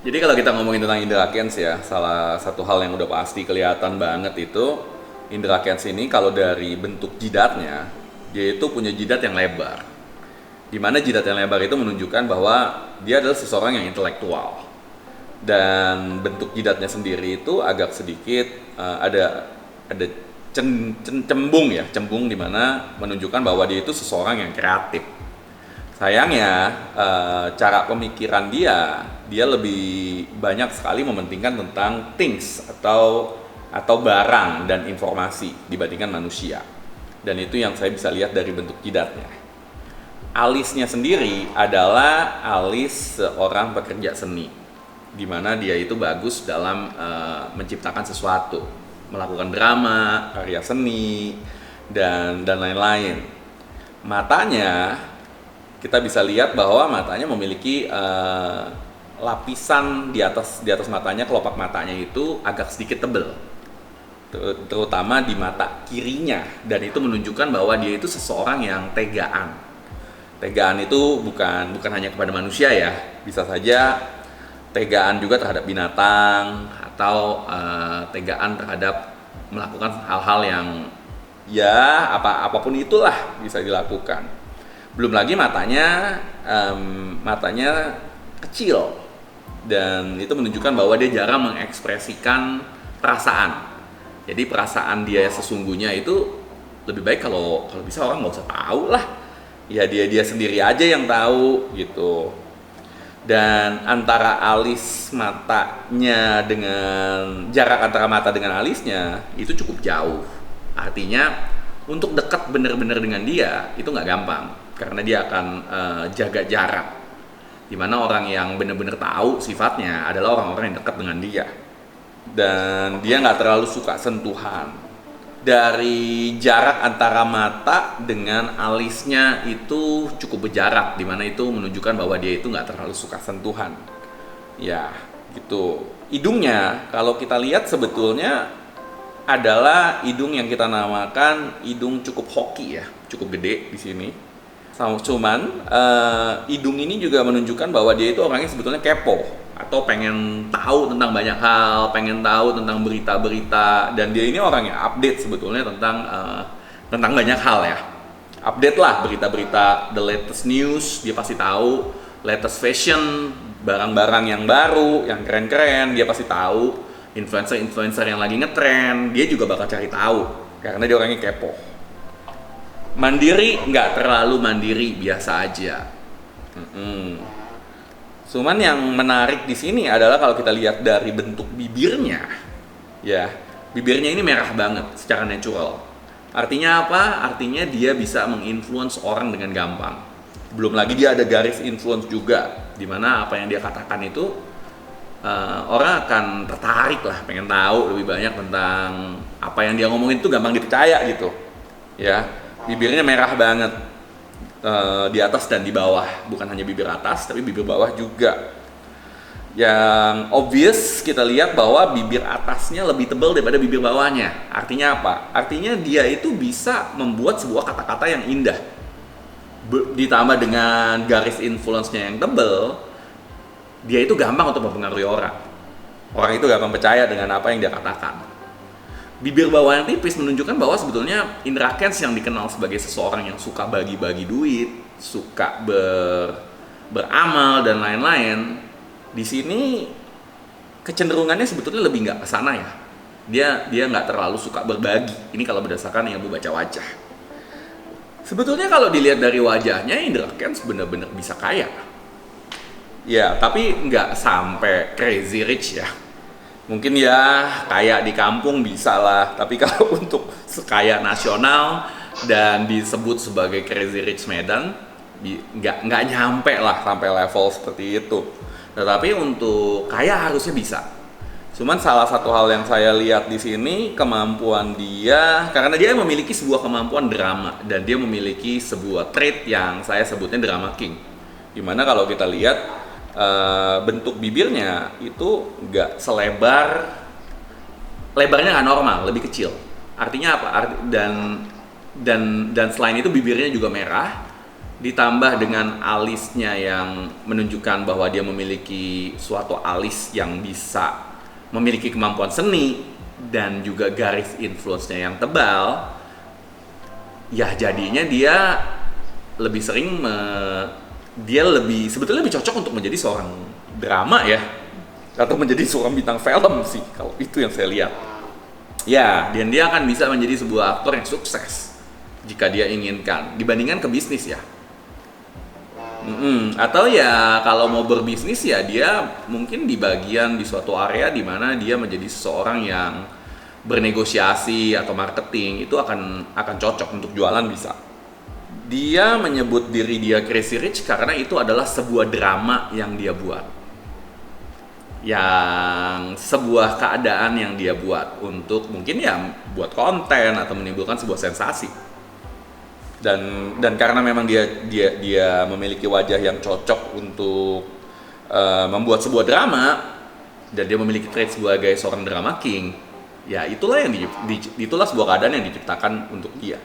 Jadi kalau kita ngomongin tentang indra kens ya, salah satu hal yang udah pasti kelihatan banget itu indra kens ini kalau dari bentuk jidatnya, dia itu punya jidat yang lebar. Di mana jidat yang lebar itu menunjukkan bahwa dia adalah seseorang yang intelektual. Dan bentuk jidatnya sendiri itu agak sedikit ada cembung ya, cembung di mana menunjukkan bahwa dia itu seseorang yang kreatif. Sayangnya cara pemikiran dia lebih banyak sekali mementingkan tentang things atau barang dan informasi dibandingkan manusia. Dan itu yang saya bisa lihat dari bentuk jidatnya. Alisnya sendiri adalah alis seorang pekerja seni, di mana dia itu bagus dalam menciptakan sesuatu, melakukan drama, karya seni, dan lain-lain. Matanya, kita bisa lihat bahwa matanya memiliki lapisan di atas matanya, kelopak matanya itu agak sedikit tebal, terutama di mata kirinya, dan itu menunjukkan bahwa dia itu seseorang yang tegaan. Tegaan itu bukan hanya kepada manusia ya, bisa saja tegaan juga terhadap binatang atau tegaan terhadap melakukan hal-hal yang ya apapun itulah bisa dilakukan. Belum lagi matanya kecil, dan itu menunjukkan bahwa dia jarang mengekspresikan perasaan. Jadi perasaan dia sesungguhnya itu lebih baik kalau bisa orang nggak usah tahu lah. Ya dia sendiri aja yang tahu gitu. Dan antara alis matanya dengan jarak antara mata dengan alisnya itu cukup jauh. Artinya untuk dekat benar-benar dengan dia itu nggak gampang, karena dia akan jaga jarak. Dimana orang yang benar-benar tahu sifatnya adalah orang-orang yang dekat dengan dia, dan dia nggak terlalu suka sentuhan. Dari jarak antara mata dengan alisnya itu cukup berjarak, dimana itu menunjukkan bahwa dia itu nggak terlalu suka sentuhan. Ya, gitu. Hidungnya, kalau kita lihat sebetulnya adalah hidung yang kita namakan hidung cukup hoki ya, cukup gede di sini. Cuman hidung ini juga menunjukkan bahwa dia itu orangnya sebetulnya kepo, atau pengen tahu tentang banyak hal, pengen tahu tentang berita-berita, dan dia ini orang yang update sebetulnya tentang banyak hal ya. Update lah berita-berita, the latest news, dia pasti tahu, latest fashion, barang-barang yang baru, yang keren-keren, dia pasti tahu, influencer-influencer yang lagi ngetrend, dia juga bakal cari tahu, karena dia orangnya kepo. Mandiri, nggak terlalu mandiri, biasa aja. Cuman yang menarik di sini adalah kalau kita lihat dari bentuk bibirnya, ya, bibirnya ini merah banget secara natural. Artinya apa? Artinya dia bisa menginfluence orang dengan gampang. Belum lagi dia ada garis influence juga, dimana apa yang dia katakan itu orang akan tertarik lah, pengen tahu lebih banyak tentang apa yang dia ngomongin itu, gampang dipercaya gitu, ya. Bibirnya merah banget. Di atas dan di bawah, bukan hanya bibir atas tapi bibir bawah juga. Yang obvious kita lihat bahwa bibir atasnya lebih tebal daripada bibir bawahnya. Artinya apa? Artinya dia itu bisa membuat sebuah kata-kata yang indah. Ditambah dengan garis influence-nya yang tebal, dia itu gampang untuk mempengaruhi orang. Orang itu gampang percaya dengan apa yang dia katakan. Bibir bawah yang tipis menunjukkan bahwa sebetulnya indra kens yang dikenal sebagai seseorang yang suka bagi-bagi duit, suka beramal dan lain-lain, di sini kecenderungannya sebetulnya lebih nggak ke sana ya. Dia nggak terlalu suka berbagi. Ini kalau berdasarkan yang baca wajah. Sebetulnya kalau dilihat dari wajahnya, indra kens benar-benar bisa kaya. Ya, tapi nggak sampai crazy rich ya. Mungkin ya kayak di kampung bisa lah, tapi kalau untuk sekaya nasional dan disebut sebagai crazy rich Medan, nggak nyampe lah sampai level seperti itu. Tetapi untuk kaya harusnya bisa. Cuman salah satu hal yang saya lihat di sini, kemampuan dia, karena dia memiliki sebuah kemampuan drama, dan dia memiliki sebuah trait yang saya sebutnya drama king. Dimana kalau kita lihat bentuk bibirnya itu nggak lebarnya nggak normal, lebih kecil. Artinya apa? Dan selain itu bibirnya juga merah, ditambah dengan alisnya yang menunjukkan bahwa dia memiliki suatu alis yang bisa memiliki kemampuan seni dan juga garis influence-nya yang tebal, ya jadinya dia lebih sering dia sebetulnya lebih cocok untuk menjadi seorang drama ya, atau menjadi seorang bintang film sih kalau itu yang saya lihat. Ya, dan dia akan bisa menjadi sebuah aktor yang sukses jika dia inginkan dibandingkan ke bisnis ya. Atau ya kalau mau berbisnis ya dia mungkin di bagian di suatu area di mana dia menjadi seseorang yang bernegosiasi atau marketing, itu akan cocok untuk jualan bisa. Dia menyebut diri dia Crazy Rich karena itu adalah sebuah drama yang dia buat. Yang sebuah keadaan yang dia buat untuk mungkin ya buat konten atau menimbulkan sebuah sensasi. Dan karena memang dia memiliki wajah yang cocok untuk membuat sebuah drama, dan dia memiliki trait sebagai seorang drama king, ya itulah itulah sebuah keadaan yang diciptakan untuk dia.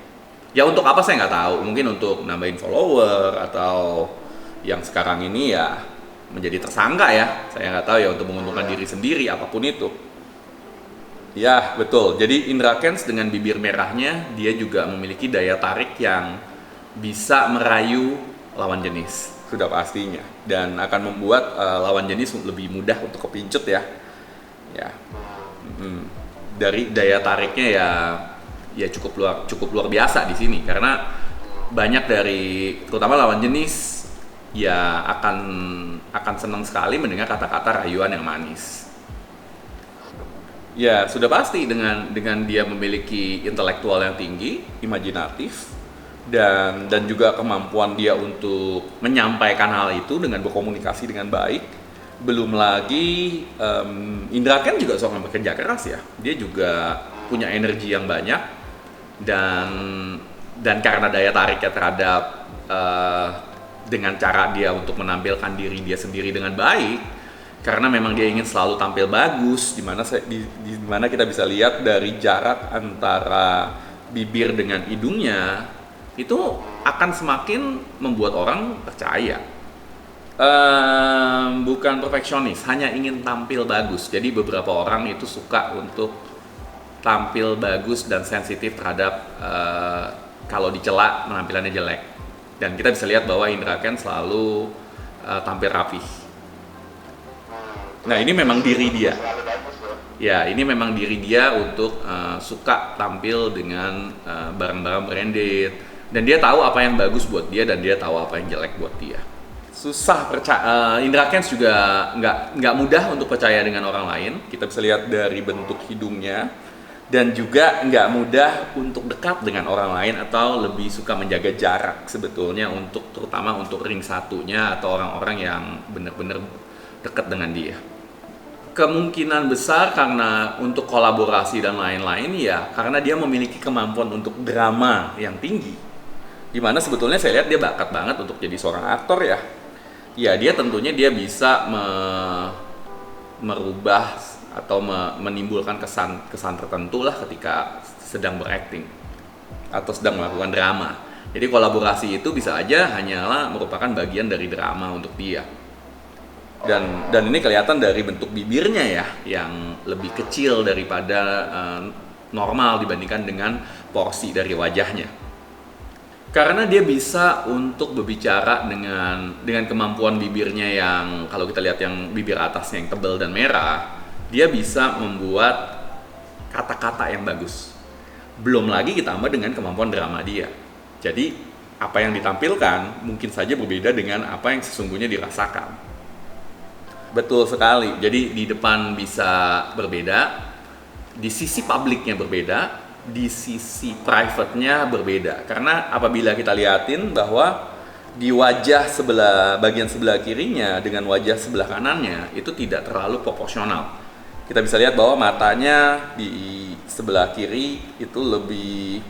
Ya untuk apa saya nggak tahu, mungkin untuk nambahin follower atau yang sekarang ini ya menjadi tersangka ya, saya nggak tahu ya, untuk menguntungkan diri sendiri apapun itu. Ya betul, jadi Indra Kents dengan bibir merahnya dia juga memiliki daya tarik yang bisa merayu lawan jenis, sudah pastinya, dan akan membuat lawan jenis lebih mudah untuk kepincut ya. Dari daya tariknya ya cukup luar biasa di sini, karena banyak dari terutama lawan jenis ya akan senang sekali mendengar kata-kata rayuan yang manis. Ya, sudah pasti dengan dia memiliki intelektual yang tinggi, imajinatif, dan juga kemampuan dia untuk menyampaikan hal itu dengan berkomunikasi dengan baik. Belum lagi Indra Kents juga seorang pekerja keras ya. Dia juga punya energi yang banyak, dan karena daya tariknya terhadap dengan cara dia untuk menampilkan diri dia sendiri dengan baik, karena memang dia ingin selalu tampil bagus, di mana kita bisa lihat dari jarak antara bibir dengan hidungnya itu akan semakin membuat orang percaya. Bukan perfeksionis, hanya ingin tampil bagus. Jadi beberapa orang itu suka untuk tampil bagus dan sensitif terhadap kalau dicela penampilannya jelek. Dan kita bisa lihat bahwa Indra Kents selalu tampil rapih. Nah ini memang diri dia. Ya ini memang diri dia untuk suka tampil dengan barang-barang branded, dan dia tahu apa yang bagus buat dia dan dia tahu apa yang jelek buat dia. Susah percaya. Indra Kents juga nggak mudah untuk percaya dengan orang lain. Kita bisa lihat dari bentuk hidungnya, dan juga nggak mudah untuk dekat dengan orang lain, atau lebih suka menjaga jarak sebetulnya terutama untuk ring satunya atau orang-orang yang benar-benar dekat dengan dia. Kemungkinan besar karena untuk kolaborasi dan lain-lain ya karena dia memiliki kemampuan untuk drama yang tinggi, dimana sebetulnya saya lihat dia bakat banget untuk jadi seorang aktor ya. Ya dia tentunya dia bisa merubah atau menimbulkan kesan tertentu lah ketika sedang berakting atau sedang melakukan drama. Jadi kolaborasi itu bisa aja hanyalah merupakan bagian dari drama untuk dia. Dan ini kelihatan dari bentuk bibirnya ya, yang lebih kecil daripada normal dibandingkan dengan porsi dari wajahnya. Karena dia bisa untuk berbicara dengan kemampuan bibirnya yang kalau kita lihat yang bibir atasnya yang tebal dan merah, dia bisa membuat kata-kata yang bagus. Belum lagi ditambah dengan kemampuan drama dia. Jadi apa yang ditampilkan mungkin saja berbeda dengan apa yang sesungguhnya dirasakan. Betul sekali. Jadi di depan bisa berbeda, di sisi publiknya berbeda, di sisi private-nya berbeda. Karena apabila kita lihatin bahwa di wajah bagian sebelah kirinya dengan wajah sebelah kanannya itu tidak terlalu proporsional. Kita bisa lihat bahwa matanya di sebelah kiri itu lebih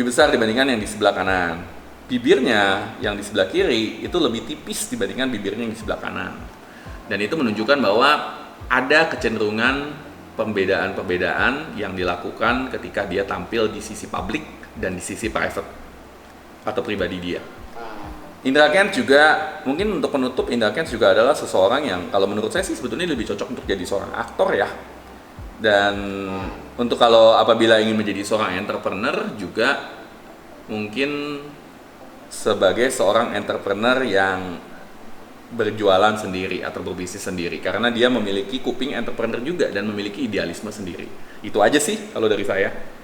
besar dibandingkan yang di sebelah kanan. Bibirnya yang di sebelah kiri itu lebih tipis dibandingkan bibirnya yang di sebelah kanan. Dan itu menunjukkan bahwa ada kecenderungan perbedaan yang dilakukan ketika dia tampil di sisi publik dan di sisi private atau pribadi dia. Indra Kents juga, mungkin untuk penutup, Indra Kents juga adalah seseorang yang kalau menurut saya sih sebetulnya lebih cocok untuk jadi seorang aktor ya. Dan untuk kalau apabila ingin menjadi seorang entrepreneur juga mungkin sebagai seorang entrepreneur yang berjualan sendiri atau berbisnis sendiri, karena dia memiliki kuping entrepreneur juga dan memiliki idealisme sendiri. Itu aja sih kalau dari saya.